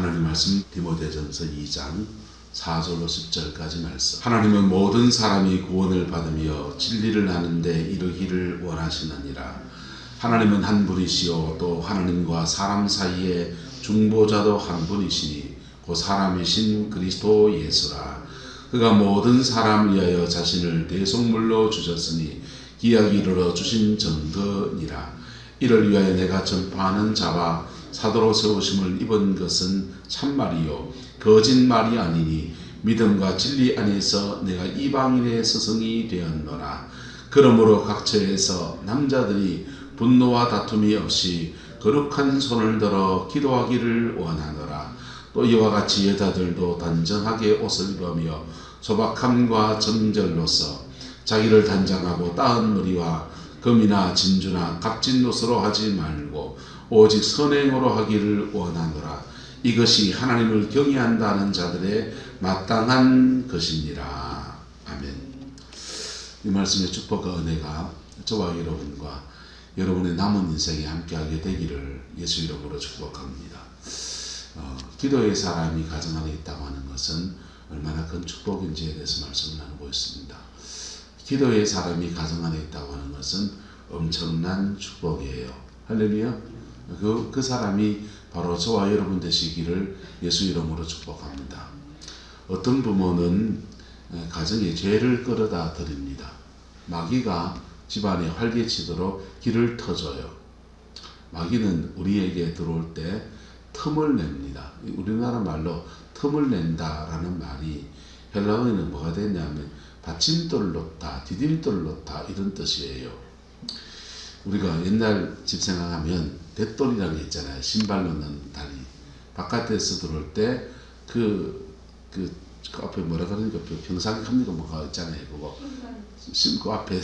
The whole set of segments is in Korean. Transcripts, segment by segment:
하나님 말씀 디모데전서 2장 4절로 10절까지 말씀. 하나님은 모든 사람이 구원을 받으며 진리를 아는데 이르기를 원하시느니라. 하나님은 한 분이시요 또 하나님과 사람 사이에 중보자도 한 분이시니 그 사람이신 그리스도 예수라. 그가 모든 사람 위하여 자신을 대속물로 주셨으니 기약이 이르러 주신 증거니라. 이를 위하여 내가 전파하는 자와 사도로 세우심을 입은 것은 참말이요 거짓말이 아니니 믿음과 진리 안에서 내가 이방인의 스승이 되었노라. 그러므로 각처에서 남자들이 분노와 다툼이 없이 거룩한 손을 들어 기도하기를 원하노라. 또 이와 같이 여자들도 단정하게 옷을 입으며 소박함과 정절로서 자기를 단장하고 따은 머리와 금이나 진주나 값진 옷으로 하지 말고 오직 선행으로 하기를 원하노라. 이것이 하나님을 경외한다는 자들의 마땅한 것이니라. 아멘. 이 말씀의 축복과 은혜가 저와 여러분과 여러분의 남은 인생에 함께하게 되기를 예수 이름으로 축복합니다. 기도의 사람이 가정 안에 있다고 하는 것은 얼마나 큰 축복인지에 대해서 말씀을 나누고 있습니다. 기도의 사람이 가정 안에 있다고 하는 것은 엄청난 축복이에요. 할렐루야. 그 사람이 바로 저와 여러분 되시기를 예수 이름으로 축복합니다. 어떤 부모는 가정에 죄를 끌어다 드립니다. 마귀가 집안에 활개치도록 길을 터줘요. 마귀는 우리에게 들어올 때 틈을 냅니다. 우리나라 말로 틈을 낸다라는 말이 헬라어에는 뭐가 되냐면 받침돌을 놓다, 디딤돌을 놓다 이런 뜻이에요. 우리가 옛날 집 생각하면 대돌이라는 게 있잖아요. 신발 넣는 다리. 바깥에서 들어올 때 그 앞에 뭐라 그러니까 평상갑니까 뭐가 있잖아요. 그거 그 앞에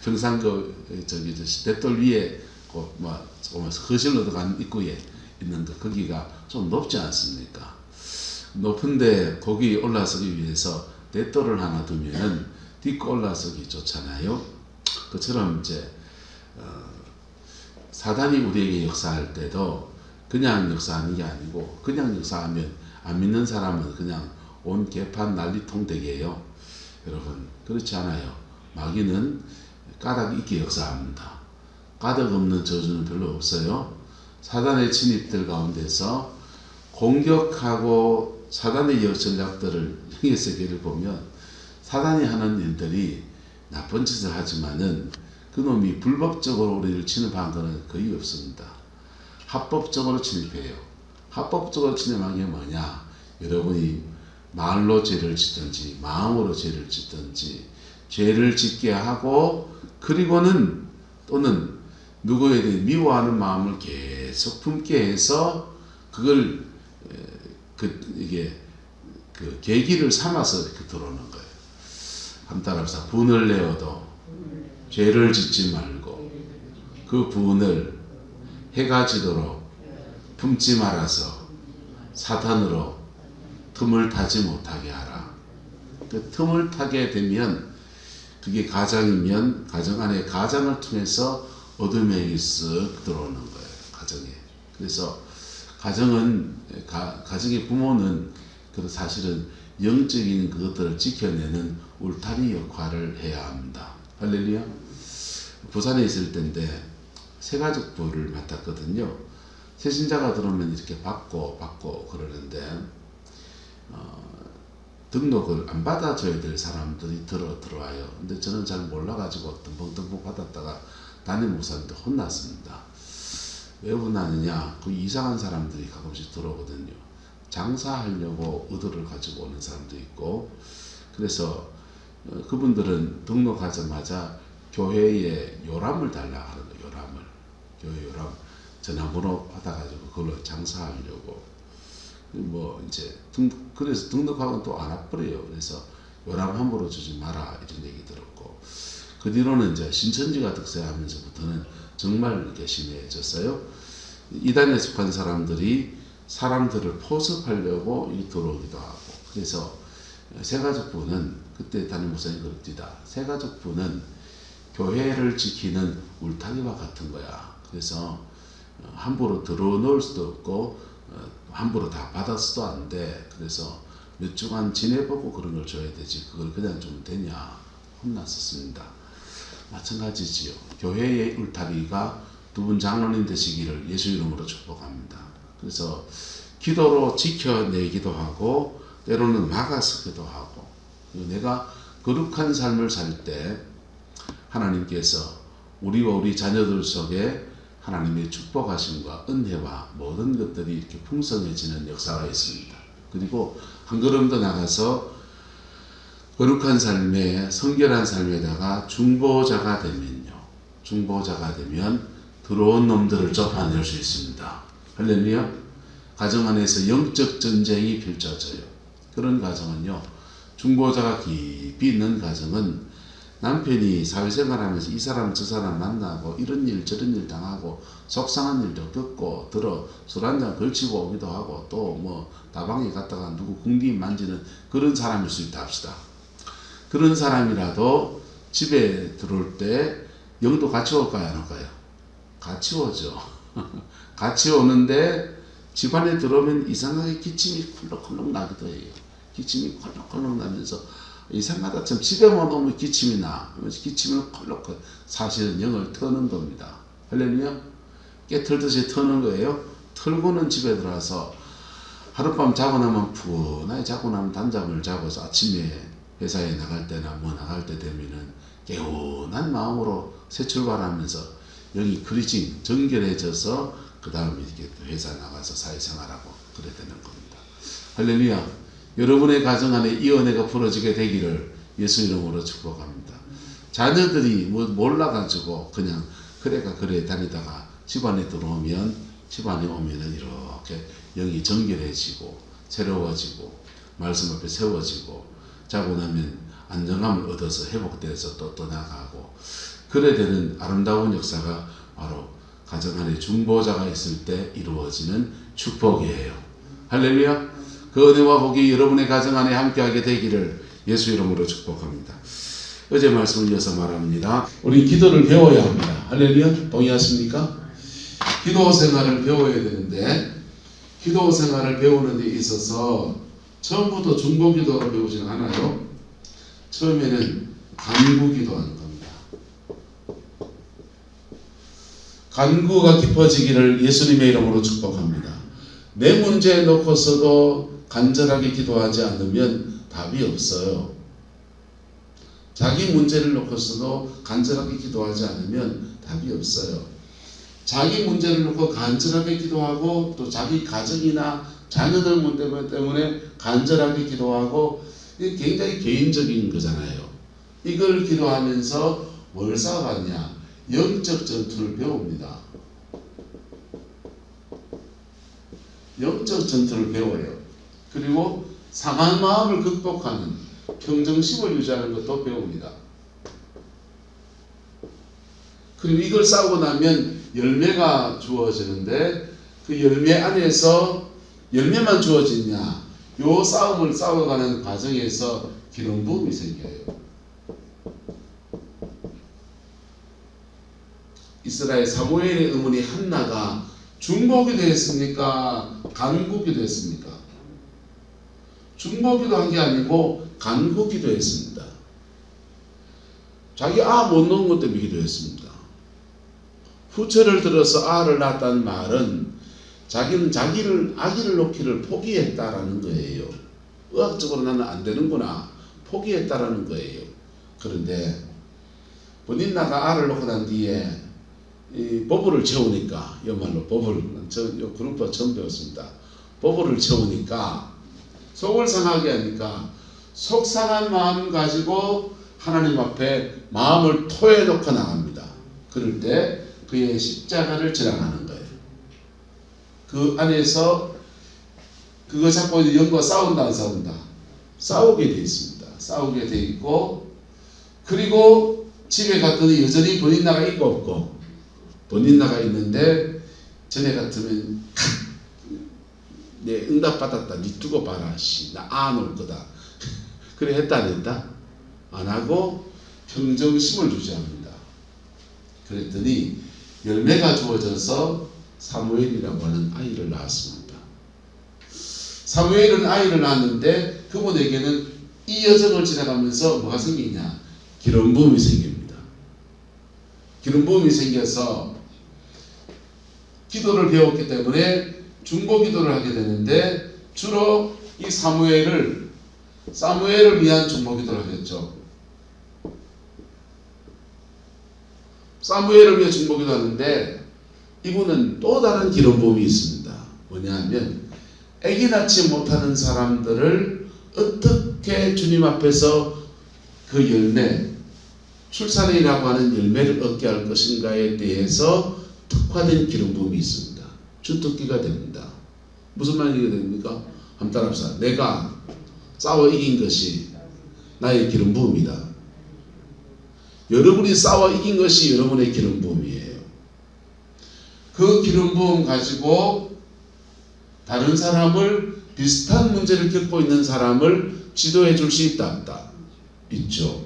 평상 저기 대돌 위에 뭐 조금 거실로 들어간 입구에 있는 거 거기가 좀 높지 않습니까? 높은데 거기 올라서기 위해서 대돌을 하나 두면은 딛고 올라서기 좋잖아요. 그처럼 이제 사단이 우리에게 역사할 때도 그냥 역사하는 게 아니고 그냥 역사하면 안 믿는 사람은 그냥 온 개판 난리통 되게요. 여러분 그렇지 않아요. 마귀는 까닭 있게 역사합니다. 까닭 없는 저주는 별로 없어요. 사단의 진입들 가운데서 공격하고 사단의 전략들을 영의 세계를 보면 사단이 하는 일들이 나쁜 짓을 하지만은 그놈이 불법적으로 우리를 침입한 것은 거의 없습니다. 합법적으로 침입해요. 합법적으로 침입한 게 뭐냐? 여러분이 말로 죄를 짓든지 마음으로 죄를 짓든지 죄를 짓게 하고 그리고는 또는 누구에 대해 미워하는 마음을 계속 품게 해서 그걸 이게 그 계기를 삼아서 이렇게 들어오는 거예요. 한 따라서 분을 내어도 죄를 짓지 말고 그 분을 해가 지도록 품지 말아서 사탄으로 틈을 타지 못하게 하라. 그 틈을 타게 되면 그게 가정이면 가정 안에 가정을 통해서 어둠의 영이 쓱 들어오는 거예요. 가정에. 그래서 가정은 가정의 부모는 사실은 영적인 그것들을 지켜내는 울타리 역할을 해야 합니다. 할렐루야. 부산에 있을 때인데 새가족부를 맡았거든요. 새신자가 들어오면 이렇게 받고 그러는데 등록을 안 받아줘야 될 사람들이 들어와요. 근데 저는 잘 몰라가지고 덤벙덤벙 받았다가 담임 목사님한테 혼났습니다. 왜 혼나느냐? 그 이상한 사람들이 가끔씩 들어오거든요. 장사하려고 의도를 가지고 오는 사람도 있고, 그래서 그분들은 등록하자마자 교회에 요람을 달라 하는 거예요. 요람을. 교회 요람. 전화번호 받아가지고 그걸로 장사하려고. 뭐 이제 그래서 등록하고는 또 안 와버려요. 그래서 요람 함부로 주지 마라 이런 얘기 들었고, 그 뒤로는 이제 신천지가 득세하면서부터는 정말 이렇게 심해졌어요. 이단에 속한 사람들이 사람들을 포섭하려고 들어오기도 하고, 그래서 새가족부는 그때 담임 목사님 그럽니다. 새가족부는 교회를 지키는 울타리와 같은 거야. 그래서 함부로 들어놓을 수도 없고 함부로 다 받아서도 안 돼. 그래서 몇 주간 지내보고 그런 걸 줘야 되지. 그걸 그냥 주면 되냐. 혼났었습니다. 마찬가지지요. 교회의 울타리가 두 분 장로님 되시기를 예수 이름으로 축복합니다. 그래서 기도로 지켜내기도 하고 때로는 막아서기도 하고 내가 거룩한 삶을 살 때 하나님께서 우리와 우리 자녀들 속에 하나님의 축복하심과 은혜와 모든 것들이 이렇게 풍성해지는 역사가 있습니다. 그리고 한 걸음 더 나가서 거룩한 삶에 성결한 삶에다가 중보자가 되면 들어온 놈들을 쫓아낼 수 있습니다. 할렐루야. 가정 안에서 영적 전쟁이 펼쳐져요. 그런 가정은요, 중보자가 깊이 있는 가정은 남편이 사회생활하면서 이 사람 저 사람 만나고 이런 일 저런 일 당하고 속상한 일도 겪고 술 한잔 걸치고 오기도 하고 또 뭐 다방에 갔다가 누구 궁디 만지는 그런 사람일 수 있다 합시다. 그런 사람이라도 집에 들어올 때 영도 같이 올까요 안 올까요? 같이 오죠. 같이 오는데 집안에 들어오면 이상하게 기침이 콜록콜록 나기도 해요. 기침이 콜록콜록 나면서 이상하다. 참 집에만 오면 기침이 나. 기침은 콜록콜. 사실은 영을 터는 겁니다. 할렐루야. 깨틀듯이 터는 거예요. 털고는 집에 들어와서 하룻밤 자고 나면 푸나게 자고 나면 단잠을 자고서 아침에 회사에 나갈 때나 뭐 나갈 때 되면은 개운한 마음으로 새 출발하면서 영이 크리징 정결해져서 그 다음에 이렇게 회사 나가서 사회생활하고 그래야 되는 겁니다. 할렐루야. 여러분의 가정 안에 이 은혜가 풀어지게 되기를 예수 이름으로 축복합니다. 자녀들이 뭐 몰라가지고 그냥 그래가 그래 다니다가 집안에 오면은 이렇게 영이 정결해지고 새로워지고 말씀 앞에 세워지고 자고 나면 안정감을 얻어서 회복돼서 또 나가고 그래 되는 아름다운 역사가 바로 가정 안에 중보자가 있을 때 이루어지는 축복이에요. 할렐루야. 그 은혜와 복이 여러분의 가정 안에 함께하게 되기를 예수 이름으로 축복합니다. 어제 말씀을 이어서 말합니다. 우리 기도를 배워야 합니다. 할렐루야. 동의하십니까? 기도 생활을 배워야 되는데 기도 생활을 배우는 데 있어서 처음부터 중보 기도를 배우지는 않아요. 처음에는 간구 기도하는 겁니다. 간구가 깊어지기를 예수님의 이름으로 축복합니다. 내 문제에 놓고서도 간절하게 기도하지 않으면 답이 없어요. 자기 문제를 놓고서도 간절하게 기도하지 않으면 답이 없어요. 자기 문제를 놓고 간절하게 기도하고 또 자기 가정이나 자녀들 문제 때문에 간절하게 기도하고 이게 굉장히 개인적인 거잖아요. 이걸 기도하면서 뭘 쌓아갔냐? 영적 전투를 배웁니다. 영적 전투를 배워요. 그리고 상한 마음을 극복하는 평정심을 유지하는 것도 배웁니다. 그리고 이걸 싸우고 나면 열매가 주어지는데 그 열매 안에서 열매만 주어지냐? 요 싸움을 싸워가는 과정에서 기름 부음이 생겨요. 이스라엘 사무엘의 의문이 한나가 중보기도 했습니까? 간구기도 했습니까? 중보기도 한 게 아니고 간구기도 했습니다. 자기 못 놓은 것 때문에 기도했습니다. 후처를 들어서 아를 낳았다는 말은 자기는 아기를 놓기를 포기했다라는 거예요. 의학적으로 나는 안 되는구나. 포기했다라는 거예요. 그런데 본인나가 알을 놓고 난 뒤에 이 버블을 채우니까 이말로 요 그룹도 처음 배웠습니다. 버블을 채우니까 속을 상하게 하니까 속상한 마음 가지고 하나님 앞에 마음을 토해놓고 나갑니다. 그럴 때 그의 십자가를 지나가는 거예요. 그 안에서 그거 잡고 영과 싸운다 안 싸운다? 싸우게 돼 있습니다. 싸우게 돼 있고 그리고 집에 갔더니 여전히 본인나가 있고 없고 본인나가 있는데 전에 같으면 내 응답 받았다. 니 두고 봐라. 나 안 올 거다. 그래 했다 안 했다? 안 하고 평정심을 유지합니다. 그랬더니 열매가 주어져서 사무엘이라고 하는 아이를 낳았습니다. 사무엘은 아이를 낳았는데 그분에게는 이 여정을 지나가면서 뭐가 생기냐? 기름 부음이 생깁니다. 기름 부음이 생겨서 기도를 배웠기 때문에 중보 기도를 하게 되는데 주로 이 사무엘을 위한 중보 기도를 하겠죠. 사무엘을 위해 중보 기도 하는데 이분은 또 다른 기름 부음이 있습니다. 뭐냐 하면 아기 낳지 못하는 사람들을 어떻게 주님 앞에서 그 열매, 출산이라고 하는 열매를 얻게 할 것인가에 대해서 특화된 기름 부음이 있습니다. 주특기가 됩니다. 무슨 말이 됩니까? 한번 따라합시다. 내가 싸워 이긴 것이 나의 기름 부음이다. 여러분이 싸워 이긴 것이 여러분의 기름 부음이에요. 그 기름 부음 가지고 다른 사람을, 비슷한 문제를 겪고 있는 사람을 지도해 줄 수 있다 없다? 있죠.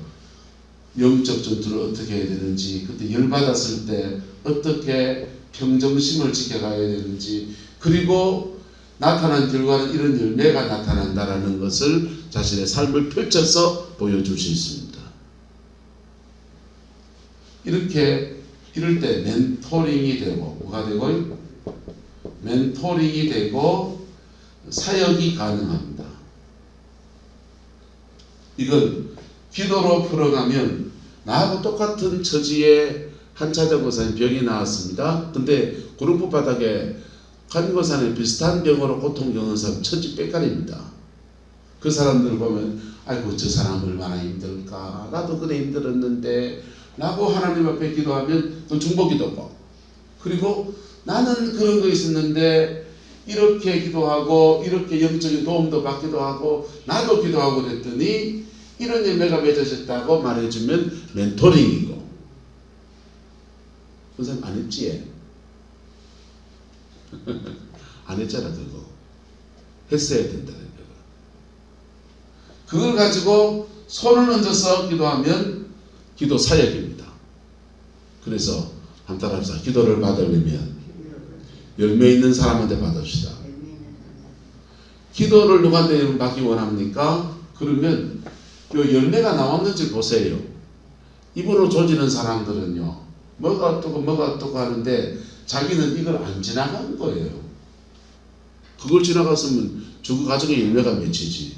영적 전투를 어떻게 해야 되는지, 그때 열받았을 때 어떻게 평정심을 지켜가야 되는지, 그리고 나타난 결과는 이런 열매가 나타난다라는 것을 자신의 삶을 펼쳐서 보여줄 수 있습니다. 이럴 때 멘토링이 되고, 뭐가 되고? 멘토링이 되고 사역이 가능합니다. 이건 기도로 풀어가면 나하고 똑같은 처지에 한차자 고사님 병이 나왔습니다. 근데 구름포 바닥에 간고산에 비슷한 병으로 고통 겪는 사람 천지백갈입니다. 그 사람들을 보면 아이고 저 사람 얼마나 힘들까, 나도 그래 힘들었는데 라고 하나님 앞에 기도하면 또 중보기도고, 그리고 나는 그런 거 있었는데 이렇게 기도하고 이렇게 영적인 도움도 받기도 하고 나도 기도하고 그랬더니 이런 열매가 맺어졌다고 말해주면 멘토링이고. 선생님 안 했지? 안 했잖아. 그거 했어야 된다는 거야. 그걸 가지고 손을 얹어서 기도하면 기도 사역입니다. 그래서 한 따라합시다. 기도를 받으려면 열매 있는 사람한테 받읍시다. 기도를 누구한테 받기 원합니까? 그러면 요 열매가 나왔는지 보세요. 입으로 조지는 사람들은요, 뭐가 어떠고 하는데 자기는 이걸 안 지나간 거예요. 그걸 지나갔으면 그 가정의 열매가 맺히지.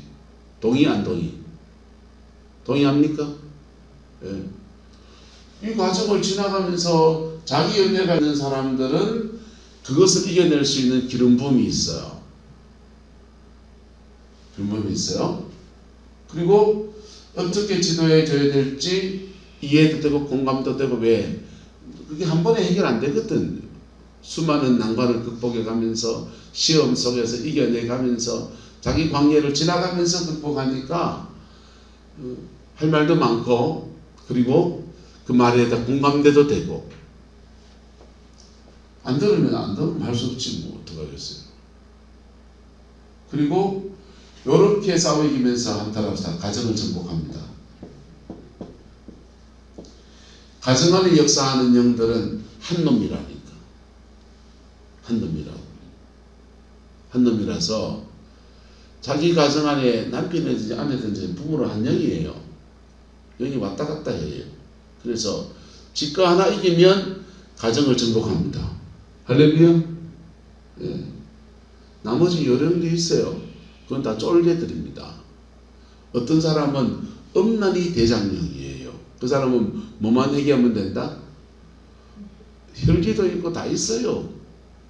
동의 안 동의? 동의합니까? 예. 이 과정을 지나가면서 자기 열매가 있는 사람들은 그것을 이겨낼 수 있는 기름 부음이 있어요. 기름 부음이 있어요. 그리고 어떻게 지도해 줘야 될지 이해도 되고 공감도 되고. 왜? 그게 한 번에 해결 안 되거든. 수많은 난관을 극복해 가면서 시험 속에서 이겨내 가면서 자기 관계를 지나가면서 극복하니까 할 말도 많고, 그리고 그 말에다 공감대도 되고. 안 들으면 할 수 없지 뭐 어떡하겠어요. 그리고 요렇게 싸워 이기면서 한타랍시다. 가정을 정복합니다. 가정 안에 역사하는 영들은 한 놈이라니까. 한 놈이라고. 한 놈이라서 자기 가정 안에 남편이든지 아내든지 부부는 한 영이에요. 영이 왔다 갔다 해요. 그래서 지가 하나 이기면 가정을 정복합니다. 할렐루야. 예. 나머지 요령도 있어요. 그건 다 쫄개들입니다. 어떤 사람은 엄란히 대장령이에요. 그 사람은 뭐만 얘기하면 된다? 혈기도 있고 다 있어요.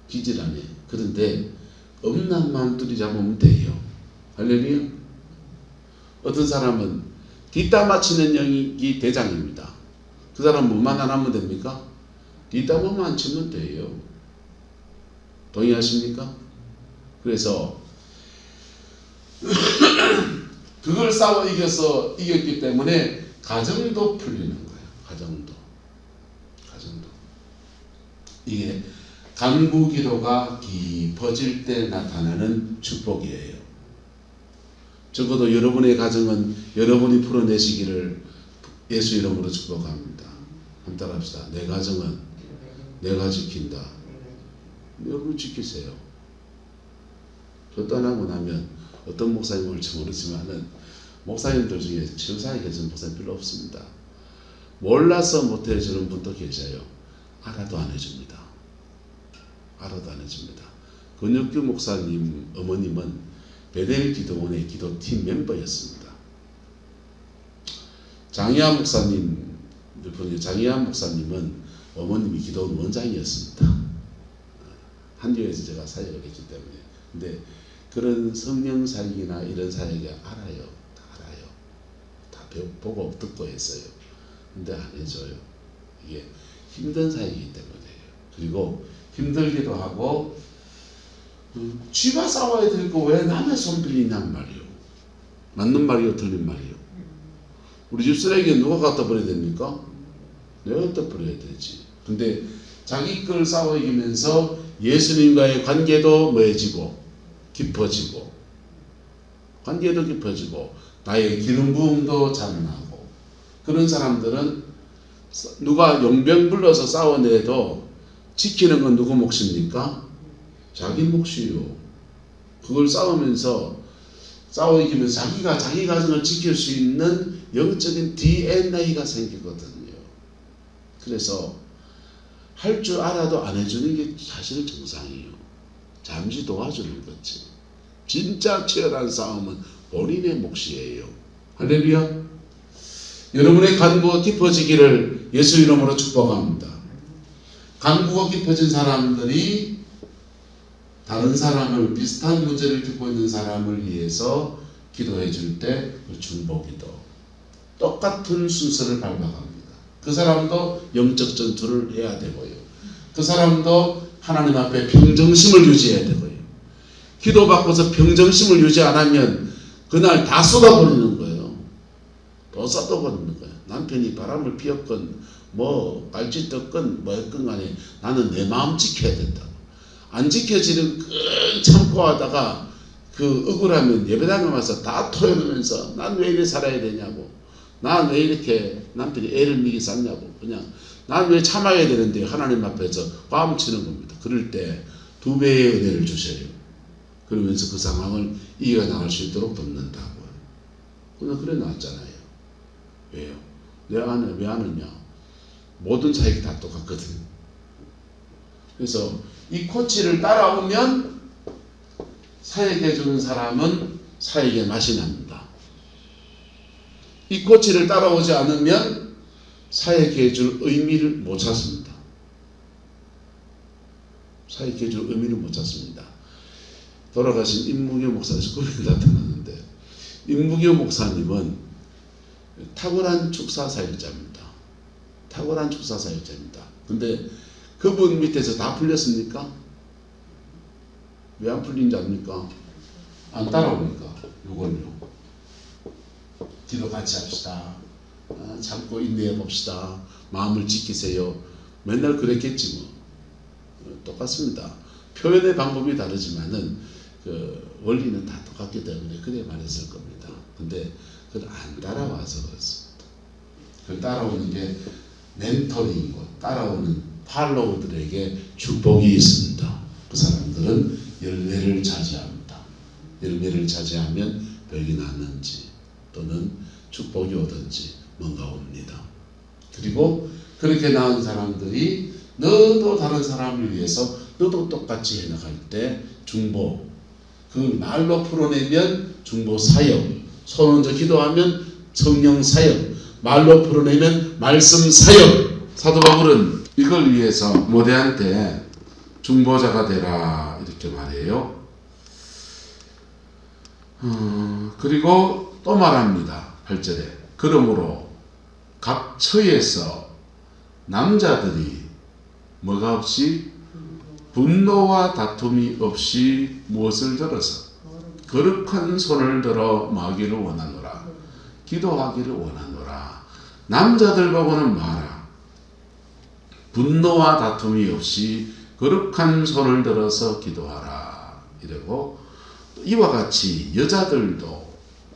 기질 안에. 그런데 엄란만 들이잡으면 돼요. 할렐루야. 어떤 사람은 뒷담 맞히는 영이 대장입니다. 그 사람은 뭐만 안 하면 됩니까? 뒷담만 치면 돼요. 동의하십니까? 그래서 그걸 싸워 이겼기 때문에 가정도 풀리는 거예요. 가정도. 이게 간구 기도가 깊어질 때 나타나는 축복이에요. 적어도 여러분의 가정은 여러분이 풀어내시기를 예수 이름으로 축복합니다. 한번 따라합시다. 내 가정은 내가 지킨다. 여러분 지키세요. 그 떠나고 나면 어떤 목사님 올지 모르지만은 목사님들 중에 치유사에 계신 목사님 별로 없습니다. 몰라서 못 해주는 분도 계셔요. 알아도 안 해줍니다. 알아도 안 해줍니다. 권혁규 목사님 어머님은 베델 기도원의 기도팀 멤버였습니다. 장희한 목사님, 장희한 목사님은 어머님이 기도원 원장이었습니다. 한교에서 제가 사역을 했기 때문에. 근데 그런 성령 사역이나 이런 사역이 알아요. 다 알아요. 다 보고 듣고 했어요. 근데 안 해줘요. 이게 힘든 사역이기 때문에요. 그리고 힘들기도 하고 쥐가 싸워야 되고 왜 남의 손 빌리냔 말이요. 맞는 말이요, 틀린 말이요. 우리 집 쓰레기 누가 갖다 버려야 됩니까? 내가 갖다 버려야 되지. 근데 자기 걸 싸워 이기면서 예수님과의 관계도 뭐해지고 깊어지고, 관계도 깊어지고, 나의 기름 부음도 자라나고, 그런 사람들은 누가 용병 불러서 싸워내도 지키는 건 누구 몫입니까? 자기 몫이요. 그걸 싸우면서 싸워 이기면서 자기가 자기 가정을 지킬 수 있는 영적인 DNA가 생기거든요. 그래서 할 줄 알아도 안 해주는 게 사실 정상이에요. 잠시 도와주는 거지. 진짜 치열한 싸움은 본인의 몫이에요. 할렐루야. 여러분의 간구가 깊어지기를 예수 이름으로 축복합니다. 간구가 깊어진 사람들이 다른 사람을, 비슷한 문제를 겪고 있는 사람을 위해서 기도해 줄 때 중보기도 똑같은 순서를 밟아갑니다. 그 사람도 영적 전투를 해야 되고요. 그 사람도 하나님 앞에 평정심을 유지해야 되고요. 기도받고서 평정심을 유지 안 하면 그날 다 쏟아버리는 거예요. 또 쏟아버리는 거예요. 남편이 바람을 피웠건 뭐 발짓 떴건 뭐 했건 간에 나는 내 마음 지켜야 된다고. 안 지켜지는 끈 참고 하다가 그 억울하면 예배당에 와서 다 토해내면서 난 왜 이래 살아야 되냐고, 난 왜 이렇게 남편이 애를 미기 쌌냐고, 그냥 난 왜 참아야 되는데 하나님 앞에서 화음치는 겁니다. 그럴 때 2배의 은혜를 주셔요. 그러면서 그 상황을 이겨나갈 수 있도록 돕는다고요. 그냥 그래 놨잖아요. 왜요? 왜 안 하느냐? 모든 사역이 다 똑같거든. 그래서 이 코치를 따라오면 사역해주는 사람은 사역의 맛이 납니다. 이 코치를 따라오지 않으면 사역해줄 의미를 못 찾습니다. 사역해줄 의미를 못 찾습니다. 돌아가신 임무교 목사님 꿈에 나타났는데, 임무교 목사님은 탁월한 축사 사역자입니다. 탁월한 축사 사역자입니다. 근데 그분 밑에서 다 풀렸습니까? 왜 안 풀린 줄 압니까? 안 따라오니까. 요걸요. 기도 같이 합시다. 참고 인내해 봅시다. 마음을 지키세요. 맨날 그랬겠지 뭐. 똑같습니다. 표현의 방법이 다르지만은 그 원리는 다 똑같기 때문에 그래 말했을 겁니다. 근데 그걸 안 따라와서 그렇습니다. 그걸 따라오는 게 멘토링이고, 따라오는 팔로우들에게 축복이 있습니다. 그 사람들은 열매를 차지합니다. 열매를 차지하면 벽이 났는지 또는 축복이 오든지 뭔가 옵니다. 그리고 그렇게 낳은 사람들이 너도 다른 사람을 위해서 너도 똑같이 해나갈 때 중보, 그 말로 풀어내면 중보 사역, 손 얹어 기도하면 성령 사역, 말로 풀어내면 말씀 사역. 사도 바울은 이걸 위해서 모대한테 중보자가 되라 이렇게 말해요. 그리고 또 말합니다. 8절에 그러므로 각 처에서 남자들이 뭐가 없이 분노와 다툼이 없이 무엇을 들어서 거룩한 손을 들어 마기를 원하노라. 기도하기를 원하노라. 남자들 보고는 마라. 분노와 다툼이 없이 거룩한 손을 들어서 기도하라. 이러고 이와 같이 여자들도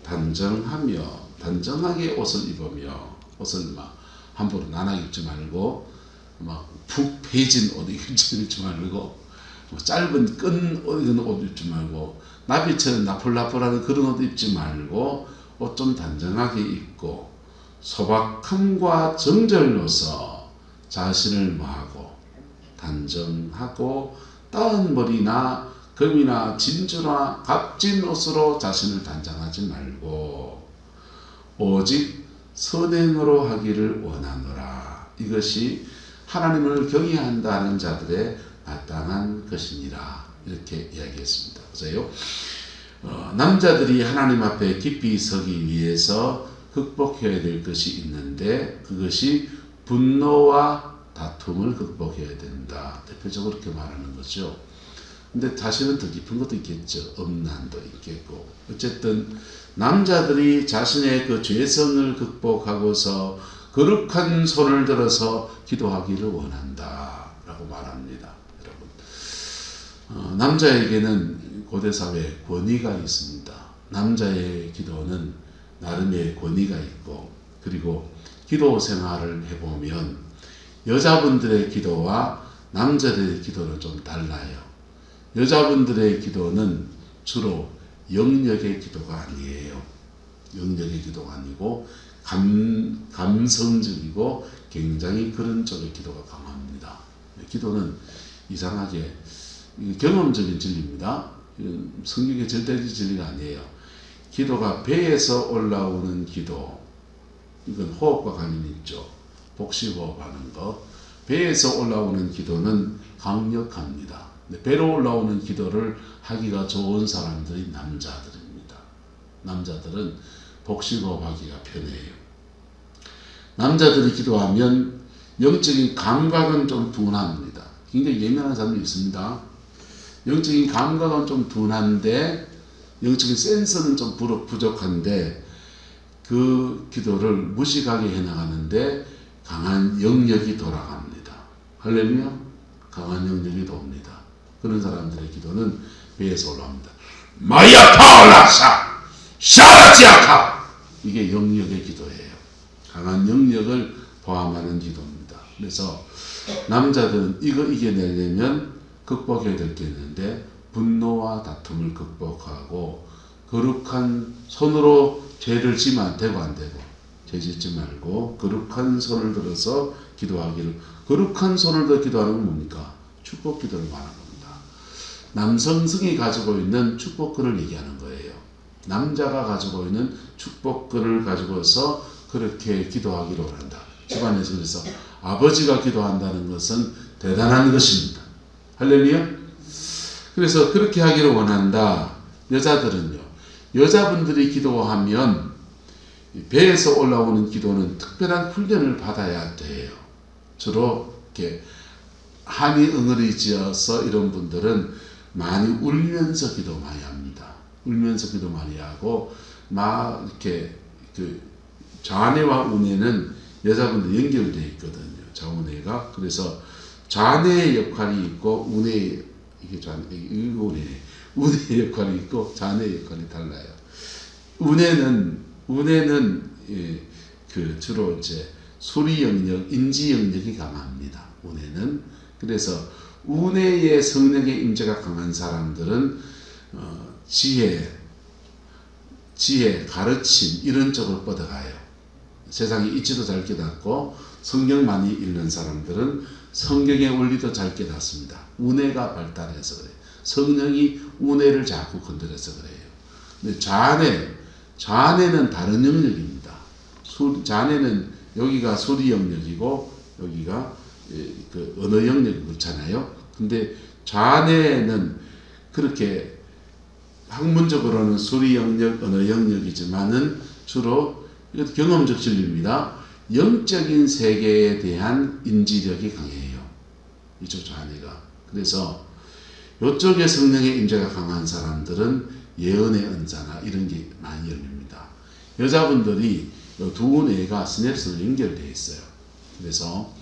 단정하며 단정하게 옷을 입으며, 옷을 막 함부로 나나 입지 말고 막 푹 패진 옷 입지 말고 짧은 끈 옷 입지 말고 나비처럼 나풀나풀하는 그런 옷 입지 말고 옷 좀 단정하게 입고 소박함과 정절로서 자신을 뭐하고 단정하고 따은 머리나 금이나 진주나 값진 옷으로 자신을 단정하지 말고 오직 선행으로 하기를 원하노라. 이것이 하나님을 경외한다는 자들의 마땅한 것이니라. 이렇게 이야기했습니다. 보세요. 남자들이 하나님 앞에 깊이 서기 위해서 극복해야 될 것이 있는데 그것이 분노와 다툼을 극복해야 된다. 대표적으로 그렇게 말하는 거죠. 근데 사실은 더 깊은 것도 있겠죠. 엄난도 있겠고. 어쨌든 남자들이 자신의 그 죄성을 극복하고서 거룩한 손을 들어서 기도하기를 원한다 라고 말합니다. 여러분, 남자에게는 고대사회에 권위가 있습니다. 남자의 기도는 나름의 권위가 있고, 그리고 기도 생활을 해보면 여자분들의 기도와 남자들의 기도는 좀 달라요. 여자분들의 기도는 주로 영역의 기도가 아니에요. 영역의 기도가 아니고 감성적이고 굉장히 그런 쪽의 기도가 강합니다. 기도는 이상하게 경험적인 진리입니다. 성경의 절대적 진리가 아니에요. 기도가 배에서 올라오는 기도, 이건 호흡과 관련이 있죠. 복식호흡하는 것. 배에서 올라오는 기도는 강력합니다. 배로 올라오는 기도를 하기가 좋은 사람들이 남자들입니다. 남자들은 복식호흡하기가 편해요. 남자들이 기도하면 영적인 감각은 좀 둔합니다. 굉장히 예민한 사람이 있습니다. 영적인 감각은 좀 둔한데 영적인 센서는 좀 부족한데 그 기도를 무식하게 해나가는데 강한 영역이 돌아갑니다. 할렐루야. 강한 영역이 돕니다. 그런 사람들의 기도는 배에서 올라옵니다. 마야타올라사 샤라지아카, 이게 영역의 기도예요. 강한 영역을 포함하는 기도입니다. 그래서 남자들은 이거 이겨내려면 극복해야 될 게 있는데 분노와 다툼을 극복하고 거룩한 손으로 죄를 지면 되고 안 되고 죄 짓지 말고 거룩한 손을 들어서 기도하기를. 거룩한 손을 들어 기도하는 건 뭡니까? 축복 기도를 말하는 겁니다. 남성성이 가지고 있는 축복권을 얘기하는 거예요. 남자가 가지고 있는 축복권을 가지고서 그렇게 기도하기를 원한다. 집안에서 그래서 아버지가 기도한다는 것은 대단한 것입니다. 할렐루야. 그래서 그렇게 하기를 원한다. 여자들은요. 여자분들이 기도하면 배에서 올라오는 기도는 특별한 훈련을 받아야 돼요. 주로 이렇게 한이 응어리지어서 이런 분들은 많이 울면서 기도 많이 합니다. 울면서 기도 많이 하고 막 이렇게 그 좌뇌와 우뇌는 여자분들 연결되어 있거든요. 좌우뇌가. 그래서 좌뇌의 역할이 있고 우뇌의 우뇌의 역할이 있고 좌뇌의 역할이 달라요. 우뇌는 그 주로 이제 소리 영역, 인지 영역이 강합니다. 우뇌는. 그래서 우뇌의 성령의 임재가 강한 사람들은 지혜, 가르침 이런 쪽으로 뻗어가요. 세상에 이치도 잘 깨닫고 성경 많이 읽는 사람들은 성경의 원리도 잘 깨닫습니다. 우뇌가 발달해서 그래요. 성령이 우뇌를 자꾸 건드려서 그래요. 근데 좌뇌는 다른 영역입니다. 좌뇌는 여기가 소리 영역이고 여기가 그 언어 영역이 그렇잖아요. 근데 좌뇌는 그렇게 학문적으로는 소리 영역, 언어 영역이지만은 주로 이것도 경험적 진리입니다. 영적인 세계에 대한 인지력이 강해요. 이쪽 좌뇌가. 그래서 이쪽에 성령의 임재가 강한 사람들은 예언의 은사나 이런 게 많이 열립니다. 여자분들이 두 뇌가 시냅스로 연결되어 있어요. 그래서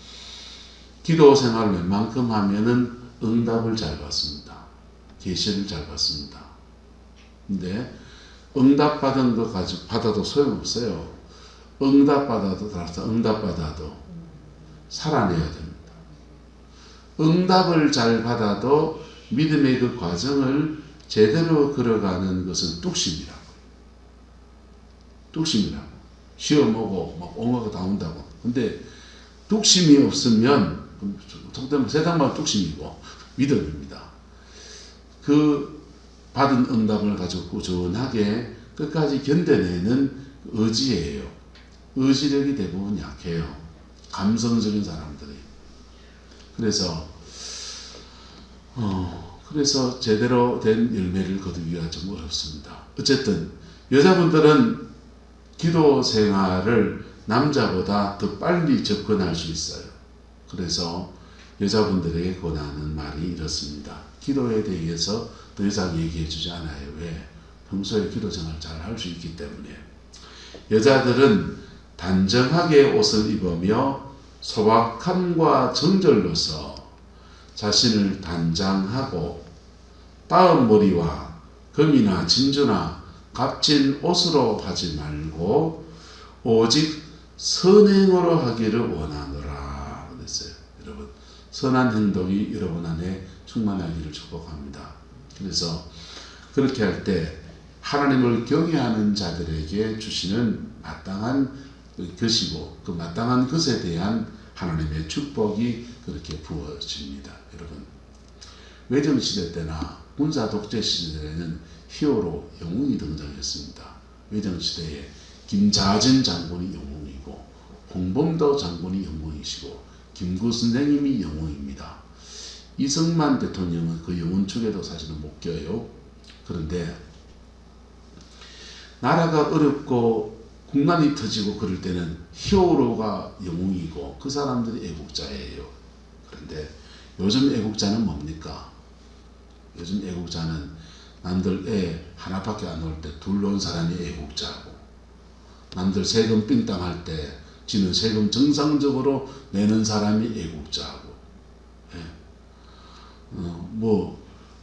기도 생활을 웬만큼 하면은 응답을 잘 받습니다. 계시를 잘 받습니다. 근데 응답 받은 거 가지고 받아도 소용없어요. 응답받아도 살아내야 됩니다. 응답을 잘 받아도 믿음의 그 과정을 제대로 걸어가는 것은 뚝심이라고. 뚝심이라고. 시험 오고 막 옹호가 다 온다고. 근데 뚝심이 없으면 세상만 뚝심이고 믿음입니다. 그 받은 응답을 가지고 꾸준하게 끝까지 견뎌내는 의지예요. 의지력이 대부분 약해요. 감성적인 사람들이. 그래서 제대로 된 열매를 거두기가 좀 어렵습니다. 어쨌든 여자분들은 기도 생활을 남자보다 더 빨리 접근할 수 있어요. 그래서 여자분들에게 권하는 말이 이렇습니다. 기도에 대해서 더 이상 얘기해 주지 않아요. 왜? 평소에 기도 생활을 잘 할 수 있기 때문에. 여자들은 단정하게 옷을 입으며 소박함과 정절로서 자신을 단장하고 따은 머리와 금이나 진주나 값진 옷으로 하지 말고 오직 선행으로 하기를 원하노라 그랬어요. 여러분, 선한 행동이 여러분 안에 충만하기를 축복합니다. 그래서 그렇게 할 때 하나님을 경외하는 자들에게 주시는 마땅한 것이고 그 마땅한 것에 대한 하나님의 축복이 그렇게 부어집니다. 여러분, 외정시대 때나 군사 독재 시대에는 히어로 영웅이 등장했습니다. 외정시대에 김자진 장군이 영웅이고 홍범도 장군이 영웅이시고 김구 선생님이 영웅입니다. 이승만 대통령은 그 영웅 축에도 사실은 못 껴요. 그런데 나라가 어렵고 국난이 터지고 그럴 때는 히어로가 영웅이고 그 사람들이 애국자예요. 그런데 요즘 애국자는 뭡니까? 요즘 애국자는 남들 애 하나밖에 안 올 때 둘 놓은 사람이 애국자고, 남들 세금 삥땅 할 때 지는 세금 정상적으로 내는 사람이 애국자고,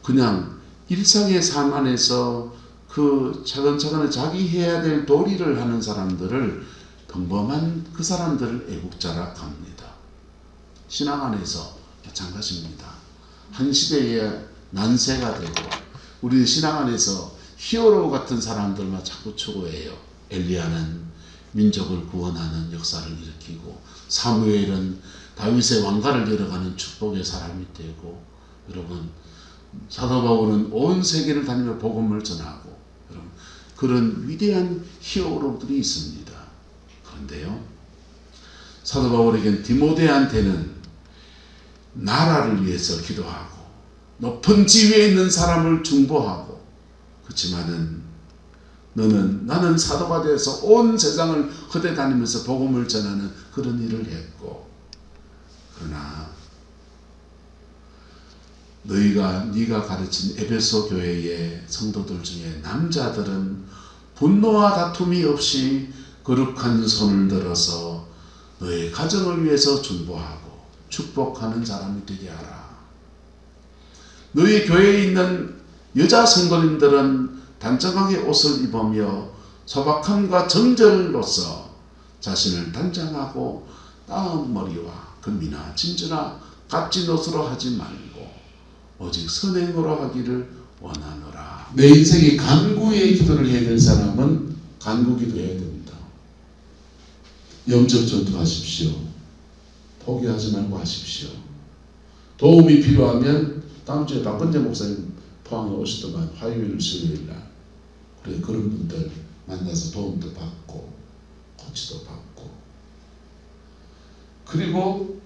그냥 일상의 삶 안에서 그 차근차근 자기 해야 될 도리를 하는 사람들을 평범한 그 사람들을 애국자라 합니다. 신앙 안에서 마찬가지입니다. 한 시대의 난세가 되고 우리 신앙 안에서 히어로 같은 사람들만 자꾸 추구해요. 엘리야는 민족을 구원하는 역사를 일으키고 사무엘은 다윗의 왕가를 열어가는 축복의 사람이 되고, 여러분 사도 바울은 온 세계를 다니며 복음을 전하고, 여러분 그런 위대한 히어로들이 있습니다. 그런데요, 사도 바울에겐 디모데한테는 나라를 위해서 기도하고 높은 지위에 있는 사람을 중보하고, 그렇지만은 나는 사도가 되어서 온 세상을 흩어다니면서 복음을 전하는 그런 일을 했고, 그러나 네가 가르친 에베소 교회의 성도들 중에 남자들은 분노와 다툼이 없이 거룩한 손을 들어서 너의 가정을 위해서 중보하고 축복하는 사람이 되게 하라. 너희 교회에 있는 여자 성도님들은 단정하게 옷을 입으며 소박함과 정절로서 자신을 단장하고 따은 머리와 금이나 진주나 값진 옷으로 하지 말고 오직 선행으로 하기를 원하노라. 내 인생에 간구의 기도를 해야 될 사람은 간구 기도해야 됩니다. 영적 전투하십시오. 포기하지 말고 하십시오. 도움이 필요하면 다음 주에 박근재 목사님 포항에 오시더만, 화요일 수요일날. 그래, 그런 분들 만나서 도움도 받고 코치도 받고, 그리고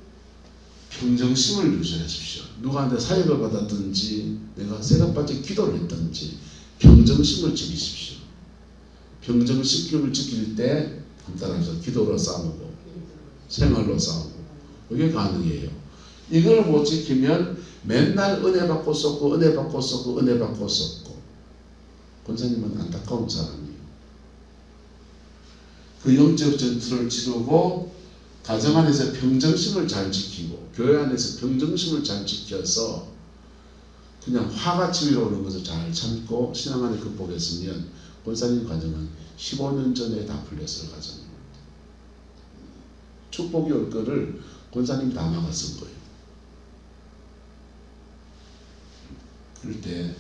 평정심을 유지하십시오. 누구한테 사역을 받았든지 내가 세간받지 기도를 했든지 평정심을 지키십시오. 평정심을 지킬 때 한따라서 기도로 싸우고 생활로 싸우고 이게 가능해요. 이걸 못 지키면 맨날 은혜 받고 썼고 은혜 받고 썼고 은혜 받고 썼고, 권사님은 안타까운 사람이에요. 그 영적 전투를 치르고 가정 안에서 평정심을 잘 지키고 교회 안에서 평정심을 잘 지켜서 그냥 화가 치밀어 오는 것을 잘 참고 신앙 안에 극복했으면 권사님 가정은 15년 전에 다 풀렸을 가정입니다. 축복이 올 거를 권사님 다 막았을 거예요. 그럴 때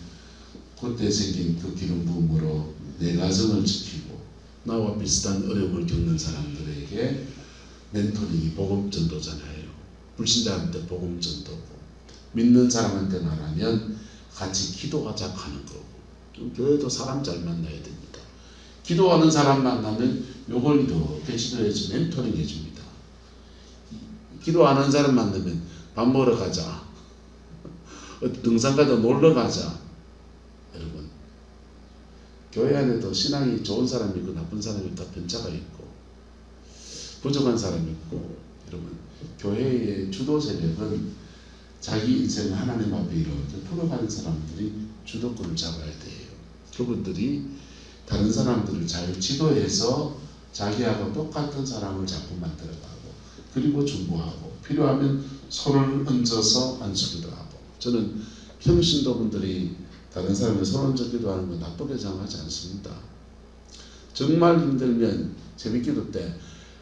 그때 생긴 그 기름 부음으로 내 가정을 지키고 나와 비슷한 어려움을 겪는 사람들에게 멘토링이 복음 전도잖아요. 불신자한테 복음 전도고 믿는 사람한테 말하면 같이 기도하자 하는 거고 교회도 사람 잘 만나야 됩니다. 기도하는 사람 만나면 요걸 이렇게 지도해서 멘토링 해줍니다. 기도하는 사람 만나면 밥 먹으러 가자. 등산 가다 놀러 가자. 여러분 교회 안에도 신앙이 좋은 사람이 있고 나쁜 사람이 있고 다 편차가 있고 부족한 사람이 있고 여러분 교회의 주도 세력은 자기 인생을 하나님 앞에 이렇게 풀어가는 사람들이 주도권을 잡아야 돼요. 그분들이 다른 사람들을 잘 지도해서 자기하고 똑같은 사람을 자꾸 만들어가고 그리고 중보하고 필요하면 손을 얹어서 안수기도 하고 저는 평신도분들이 다른 사람의 손 얹어 기도하는 건 나쁘게 생각하지 않습니다. 정말 힘들면 새벽기도 때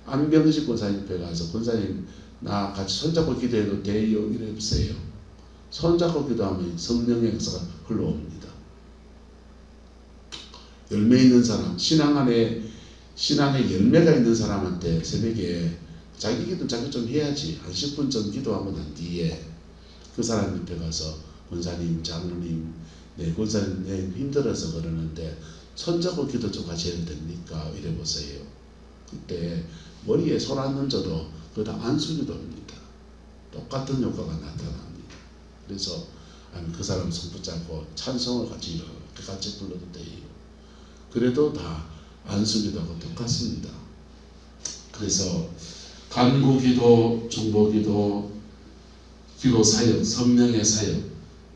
안병식 권사님 뵈 가서 권사님 나 같이 손잡고 기도해도 돼요? 이래보세요. 손잡고 기도하면 성령의 역사가 흘러옵니다. 열매 있는 사람, 신앙의 열매가 있는 사람한테 새벽에 자기 기도 자기 좀 해야지. 한 10분 전 기도하고 난 뒤에 그 사람 옆에 가서 권사님, 장로님, 권사님 힘들어서 그러는데 손잡고 기도 좀 같이 해도 됩니까? 이래보세요. 그때 머리에 손 안 얹어도 그거 다 안수기도입니다. 똑같은 효과가 나타납니다. 그래서 그 사람 손 붙잡고 찬송을 같이 이렇게 같이 불러도 돼요. 그래도 다 안수기도하고 똑같습니다. 그래서 간구기도, 중보기도, 기도 사역, 성령의 사역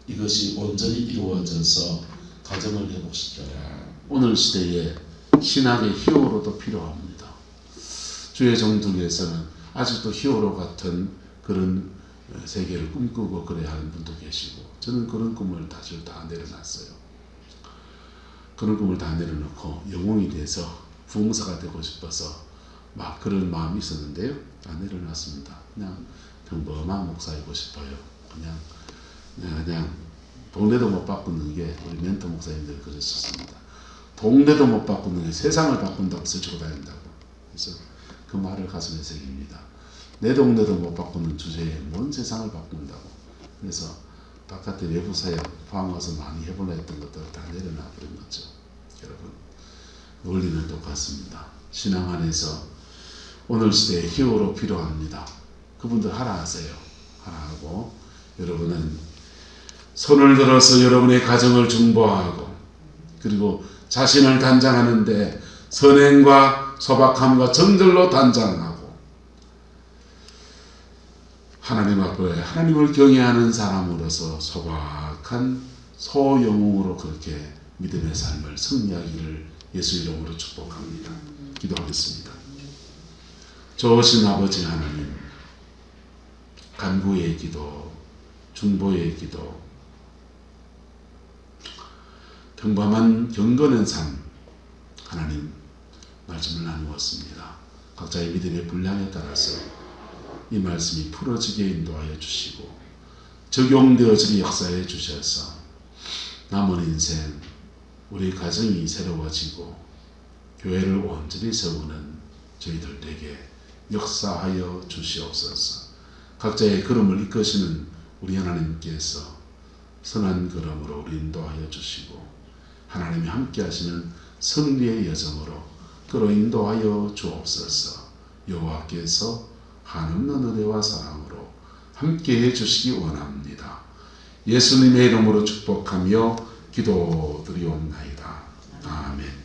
이것이 온전히 이루어져서 가정을 회복시켜라. 오늘 시대에 신학의 히어로도 필요합니다. 주의 종들에서는 아직도 히어로 같은 그런 세계를 꿈꾸고 그래야 하는 분도 계시고 저는 그런 꿈을 사실 다 내려놨어요. 그런 꿈을 다 내려놓고 영웅이 돼서 부흥사가 되고 싶어서 막 그런 마음이 있었는데요. 다 내려놨습니다. 그냥 평범한 목사이고 싶어요. 그냥 동네도 못 바꾸는 게 우리 멘토 목사님들이 그랬었습니다. 동네도 못 바꾸는 게 세상을 바꾼다고 쓰고 다닌다고. 그래서 그 말을 가슴에 새깁니다. 내 동네도 못 바꾸는 주제에 뭔 세상을 바꾼다고. 그래서 바깥에 외부 사역 포항 와서 많이 해보려 했던 것들을 다 내려놔 버린 거죠. 여러분 원리는 똑같습니다. 신앙 안에서 오늘 시대에 히어로 필요합니다. 그분들 하라 하세요. 하라 하고 여러분은 손을 들어서 여러분의 가정을 중보하고 그리고 자신을 단장하는데 선행과 소박함과 정절로 단장하고 하나님 앞에 하나님을 경외하는 사람으로서 소박한 소영웅으로 그렇게 믿음의 삶을 승리하기를 예수 이름으로 축복합니다. 기도하겠습니다. 좋으신 아버지 하나님, 간구의 기도, 중보의 기도, 평범한 경건한 삶, 하나님 말씀을 나누었습니다. 각자의 믿음의 분량에 따라서 이 말씀이 풀어지게 인도하여 주시고 적용되어지게 역사해 주셔서 남은 인생 우리 가정이 새로워지고 교회를 온전히 세우는 저희들에게 역사하여 주시옵소서. 각자의 걸음을 이끄시는 우리 하나님께서 선한 걸음으로 우리 인도하여 주시고 하나님이 함께 하시는 승리의 여정으로 끌어 인도하여 주옵소서. 여호와께서 한없는 은혜와 사랑으로 함께해 주시기 원합니다. 예수님의 이름으로 축복하며 기도드리옵나이다. 아멘.